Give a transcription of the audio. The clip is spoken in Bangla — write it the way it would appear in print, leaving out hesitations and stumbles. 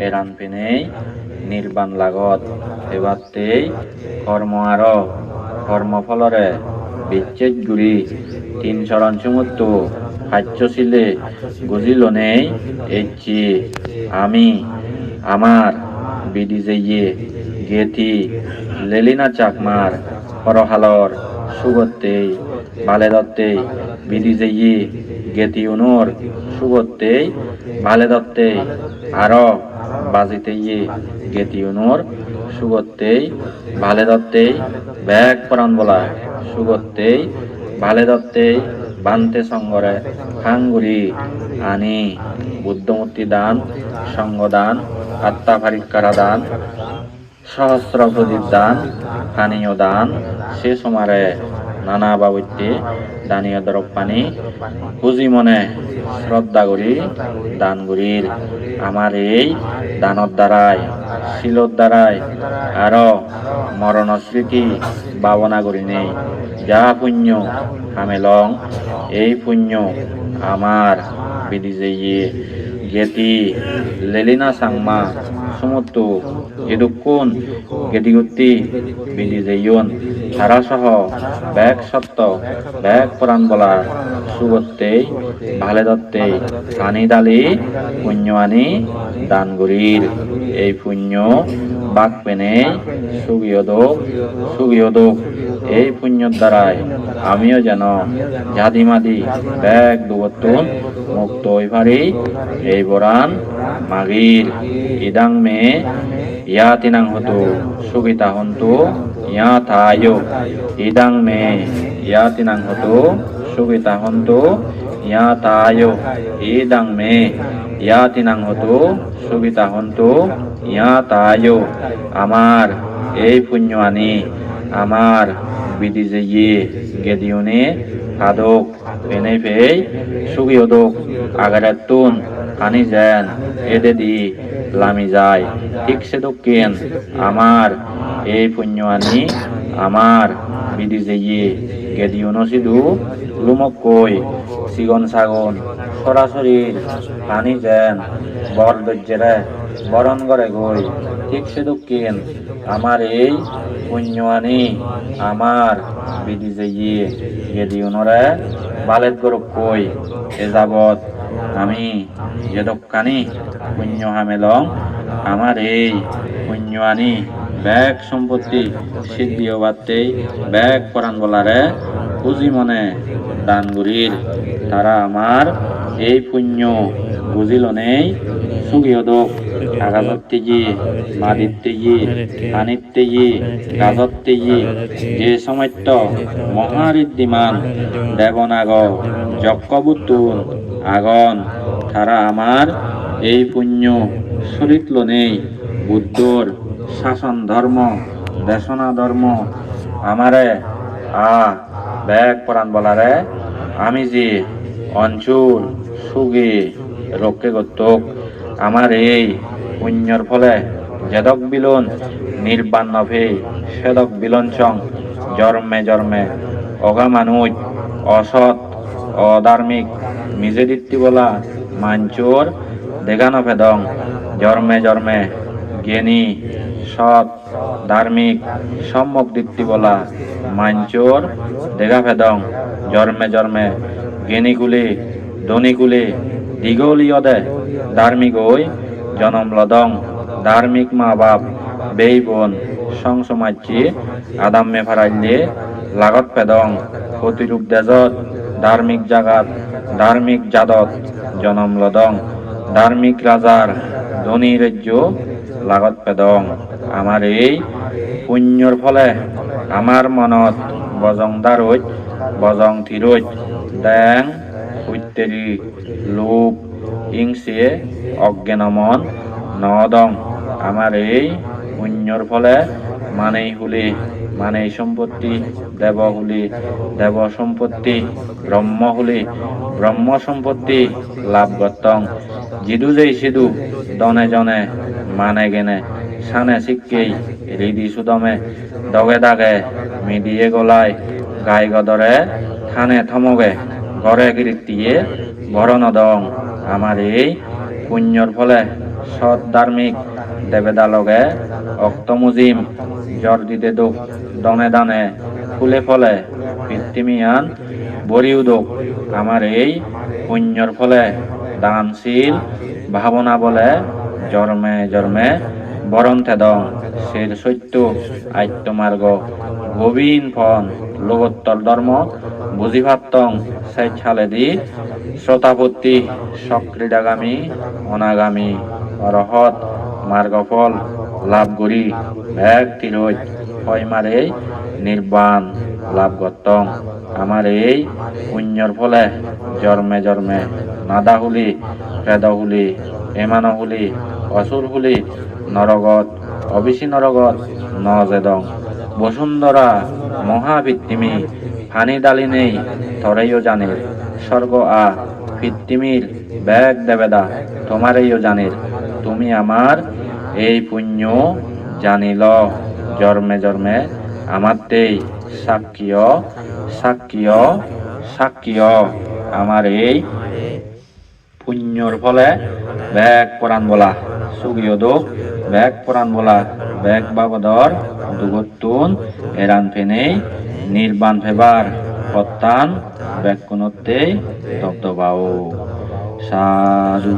এরান পেনেই নির্বাণ লাগত এবারতেই কর্ম আর কর্মফলরে বিচ্ছেদ গুড়ি 3 চরণ সমুত্র হাচ্য ছিলে গজিল নেই এচ্ছি আমি আমার বিডি যেয়ে গেথি লেলিনা চাকমার পরহালর সুগত্তেই বালে দত্তেই বিধি যেয়ে গেতি উনোর সুগত্তেই বালে দত্তেই আরো বাজিতে গেতি উনোর সুগত্তেই ভালে দত্তেই ব্যাগ পরাণ বলা সুগত্তেই ভালে দত্তেই বান্তে সঙ্গরে হাঙ্গুরি আনি বুদ্ধমূর্তি দান সঙ্গদান আত্মা ভারিকারা দান সহস্র প্রদীপ দান পানীয় দান সে সমারে নানা বাবুতে দানীয় দরব পানি পুঁজি মনে শ্রদ্ধা করি দান করির আমার এই দানত দ্বারায় শিলত দ্বারায় আরো মরণ স্মৃতি ভাবনা করি নেই যা পুণ্য হামেলং এই পুণ্য আমার বিধি যেয়ে গেতি লেলিনা সাংমা সমুদ্র এদুকুন গেদিগুত্তি বিধি যেয়ন সারাসহ ব্যাগ সত্য ব্যাগ পুরাণ বলা সুগত্তেই ভালে দত্তেই পানি ডালি পুণ্য আনি দান গরির এই পুণ্য বাক পেনে সুগিয়দোক এই পুণ্যর দ্বারাই আমিও যেন জাদিমাদি ব্যাগ দুবত্তুন মুক্ত হই পারি এই বরান মাগির ইদাং মে ইয়া তিনাং হতো সুগিতা হন্তু ইয়া থায়ো ইদাং মে ইয়া তিনাং হতো সুগিতা হন্তু ইয়া থায়ো ইদাং মে ইয়া তিনাং হতো সুগিতা হন্তু ইয়া থায়ো আমার এই পুণ্য আনি আমার বিধি যেয়ে গেদিওনে হাদক পেনে ফেই সুগিয়দক আগারাতুন আনি যেন এদে দি লামি যায় ঠিক সে দক্ষিণ আমার এই পুণ্য আনি আমার বিধি যেয়ে গেদিওনো সিধু লুমক কই সিগন সাগন সরাসরির পানি যেন বর দজ্জেরে বরণ করে গই ঠিক সে দক্ষিণ আমার এই পুণ্য আনি আমার বিধি যেয়ে গেদিওনরে বালেত গরক কই এ যাবৎ আমি যে দক্কানি পুণ্য হামেলং আমার এই পুণ্য আনি ব্যাগ সম্পত্তি সিদ্ধি বাত্তেই ব্যাগ পরাণ বলারে পুঁজি মনে দান গুরির তারা আমার এই পুণ্য বুঝিল নেই সুগিয়দক আগাজত্তে গিয়ে মাদিত্তে গিয়ে পানিতে গিয়ে গাজত্তে গিয়ে যে সময়ত মহারিদ্ধিমান দেবনাগ যজ্ঞবুতুন আগন তারা আমার এই পুণ্য সরিতল নেই বুদ্ধর শাসন ধর্ম দেশনা ধর্ম আমারে ব্যাগ পরাণ বলারে আমি যে অঞ্চল সুগে রক্ষে গতক আমার এই পুণ্যর ফলে যেদক বিলন নির্বাণ নভে সেদক বিলঞ্চং জন্মে জন্মে অগামানুজ অসৎ অধার্মিক মিজে দিত্তি বলা মাঞ্চোর দেগানো ভেদং জন্মে জন্মে জ্ঞানী সৎ ধার্মিক সম্যক দিত্তি বলা মাঞ্চোর দেখা ভেদং জন্মে জন্মে জ্ঞানীকুলে ধনীকুলে দীঘলিয়দে ধার্মিক ওই জনম লদং ধার্মিক মা বাপ বেই বোন সংসমাজ্যে আদাম্মে ফারাইলে লাগত পেদং প্রতিরূপ দেজত ধার্মিক জাগাত ধার্মিক জাদত জনম লদং ধার্মিক রাজার ধনী রাজ্য লাগত পেদং আমার এই পুণ্যর ফলে আমার মনত বজং দারৈত বজং থিরৈত ড্যাং হুইত্তেরি লোভ হিংসে অজ্ঞানমন নদং আমার এই পুণ্যর ফলে মানেই হুলি মানেই সম্পত্তি দেব হুলি দেব সম্পত্তি ব্রহ্ম হুলি ব্রহ্ম সম্পত্তি লাভ গতং জিদু যেই সিধু দনে জনে মানে গেনে সানে শিক্ষেই হৃদি সুদমে দগে দাগে মিডিয়ে গলায় গাই গদরে থানে থমগে ঘরে গিরিতিয়ে ভরণ দং আমার এই পুণ্যর ফলে সৎ ধার্মিক দেবেদা লগে অক্তমুজিম জ্বর দিতে দুঃখ দনে দানে ফুলে ফলে কৃত্রিমিয়ান বরি উদক আমার এই পুণ্যর ফলে দানশীল ভাবনা বলে জন্মে জন্মে বরন্তে দং সের সত্য আত্মমার্গ গোবিন ফন লোকোত্তর ধর্ম বুঝিভাত্তং সেই ছালেদি শ্রোতাপত্তি সক্রীডাগামী অনাগামী অরহত মার্গফল লাভ করি এক তিরোজ হয় মারে নির্বাণ লাভ করতং আমার এই পুণ্যর ফলে জন্মে জন্মে নাদা হুলি প্রেদ হুলি এমান হুলি অসুর হুলি নরগত অবিসি নরগত নজেদং বসুন্ধরা মহাবৃত্তিমি ফানি ডালি নেই তরেইও জানের স্বর্গ আ কৃত্রিমির ব্যাগ দেবেদা তোমারেইও জানের তুমি আমার এই পুণ্য জানিল জন্মে জন্মে আমারতেই সাক্ষীয় সাক্ষীয় সাক্ষীয় আমার এই পুণ্যর ফলে ব্যাগ পরাণ বলা সুগীয় দোক ব্যাগ পরাণ বলা ব্যাগ বাবদর দুগতুন এরান ফেনেই নির্বাণ ফেবার প্রত্যান ব্যাগ কোনতে দবদবাও সাধু